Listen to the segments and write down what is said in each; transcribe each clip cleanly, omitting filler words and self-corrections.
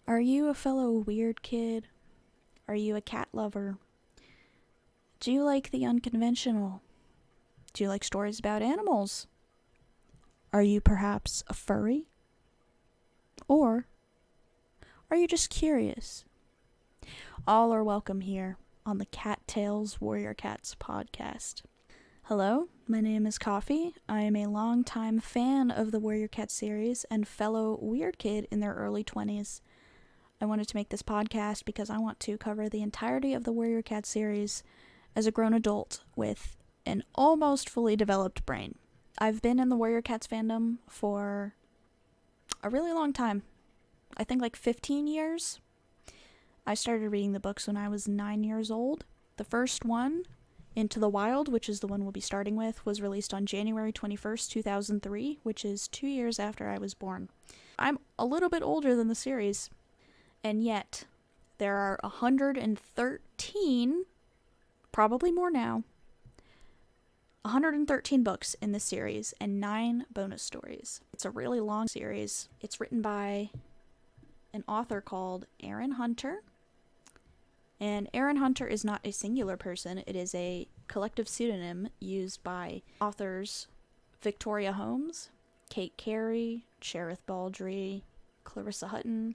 Are you a fellow weird kid? Are you a cat lover? Do you like the unconventional? Do you like stories about animals? Are you perhaps a furry? Or are you just curious? All are welcome here on the Cat Tales Warrior Cats podcast. Hello, my name is Coffee. I am a longtime fan of the Warrior Cat series and fellow weird kid in their early 20s. I wanted to make this podcast because I want to cover the entirety of the Warrior Cat series as a grown adult with an almost fully developed brain. I've been in the Warrior Cats fandom for a really long time. I think like 15 years. I started reading the books when I was 9 years old. The first one, Into the Wild, which is the one we'll be starting with, was released on January 21st, 2003, which is 2 years after I was born. I'm a little bit older than the series, and yet there are 113, probably more now, 113 books in this series and 9 bonus stories. It's a really long series. It's written by an author called Erin Hunter. And Erin Hunter is not a singular person. It is a collective pseudonym used by authors Victoria Holmes, Kate Carey, Cherith Baldry, Clarissa Hutton,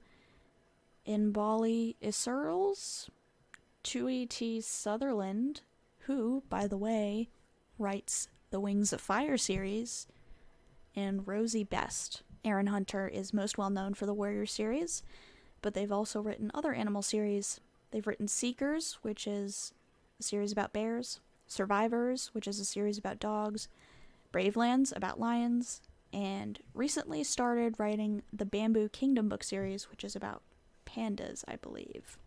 Inbali Isearls, Tui T. Sutherland, who, by the way, writes the Wings of Fire series, and Rosie Best. Erin Hunter is most well known for the Warrior series, but they've also written other animal series. They've written Seekers, which is a series about bears, Survivors, which is a series about dogs, Bravelands, about lions, and recently started writing the Bamboo Kingdom book series, which is about pandas, I believe.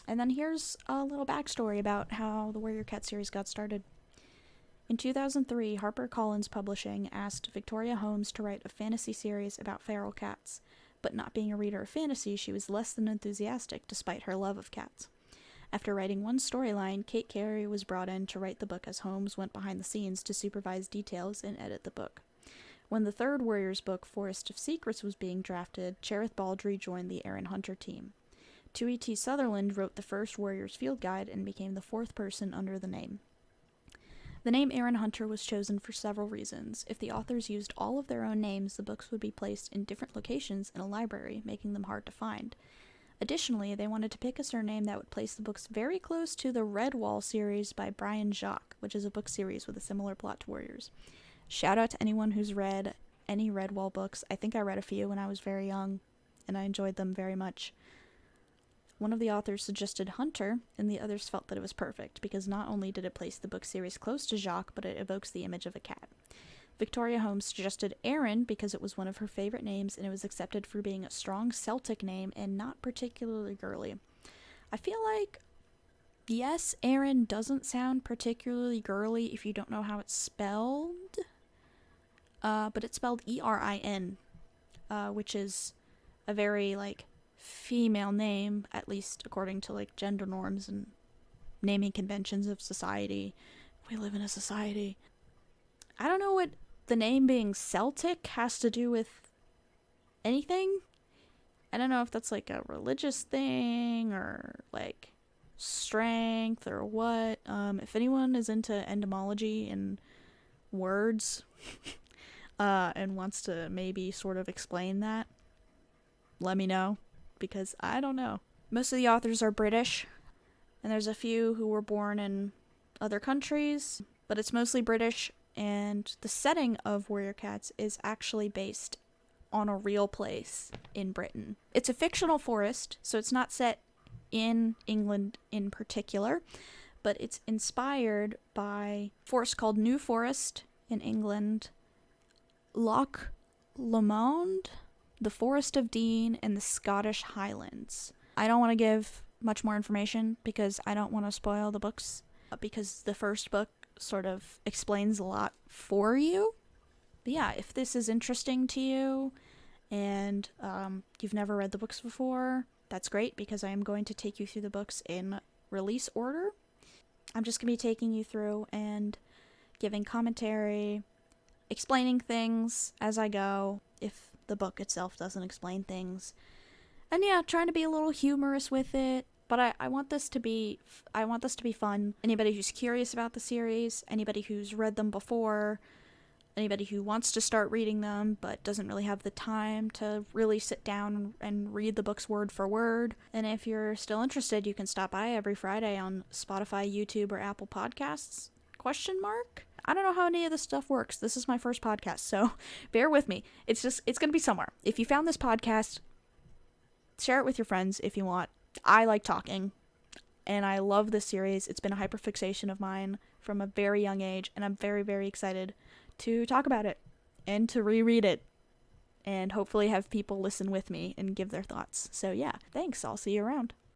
And then here's a little backstory about how the Warrior Cat series got started. In 2003, HarperCollins Publishing asked Victoria Holmes to write a fantasy series about feral cats, but not being a reader of fantasy, she was less than enthusiastic despite her love of cats. After writing one storyline, Kate Carey was brought in to write the book as Holmes went behind the scenes to supervise details and edit the book. When the third Warriors book, Forest of Secrets, was being drafted, Cherith Baldry joined the Erin Hunter team. Tui T. Sutherland wrote the first Warriors Field Guide and became the fourth person under the name. The name Erin Hunter was chosen for several reasons. If the authors used all of their own names, the books would be placed in different locations in a library, making them hard to find. Additionally, they wanted to pick a surname that would place the books very close to the Redwall series by Brian Jacques, which is a book series with a similar plot to Warriors. Shout out to anyone who's read any Redwall books. I think I read a few when I was very young, and I enjoyed them very much. One of the authors suggested Hunter, and the others felt that it was perfect, because not only did it place the book series close to Jacques, but it evokes the image of a cat. Victoria Holmes suggested Erin because it was one of her favorite names, and it was accepted for being a strong Celtic name and not particularly girly. I feel like, yes, Erin doesn't sound particularly girly if you don't know how it's spelled, but it's spelled E-R-I-N, which is a very, female name, at least according to gender norms and naming conventions of society. We live in a society. I don't know what the name being Celtic has to do with anything. I don't know if that's a religious thing or strength or what. If anyone is into etymology and words and wants to maybe sort of explain that, let me know, because I don't know. Most of the authors are British, and there's a few who were born in other countries, but it's mostly British, and the setting of Warrior Cats is actually based on a real place in Britain. It's a fictional forest, so it's not set in England in particular, but it's inspired by a forest called New Forest in England, Loch Lomond, the Forest of Dean, and the Scottish Highlands. I don't want to give much more information because I don't want to spoil the books, because the first book sort of explains a lot for you. But yeah, if this is interesting to you and you've never read the books before, that's great, because I am going to take you through the books in release order. I'm just going to be taking you through and giving commentary, explaining things as I go, if the book itself doesn't explain things. And yeah, trying to be a little humorous with it. But I want this to be fun. Anybody who's curious about the series, anybody who's read them before, anybody who wants to start reading them but doesn't really have the time to really sit down and read the books word for word. And if you're still interested, you can stop by every Friday on Spotify, YouTube, or Apple Podcasts? ? I don't know how any of this stuff works. This is my first podcast, so bear with me. It's going to be somewhere. If you found this podcast, share it with your friends if you want. I like talking, and I love this series. It's been a hyperfixation of mine from a very young age, and I'm very, very excited to talk about it and to reread it and hopefully have people listen with me and give their thoughts. So yeah, thanks. I'll see you around.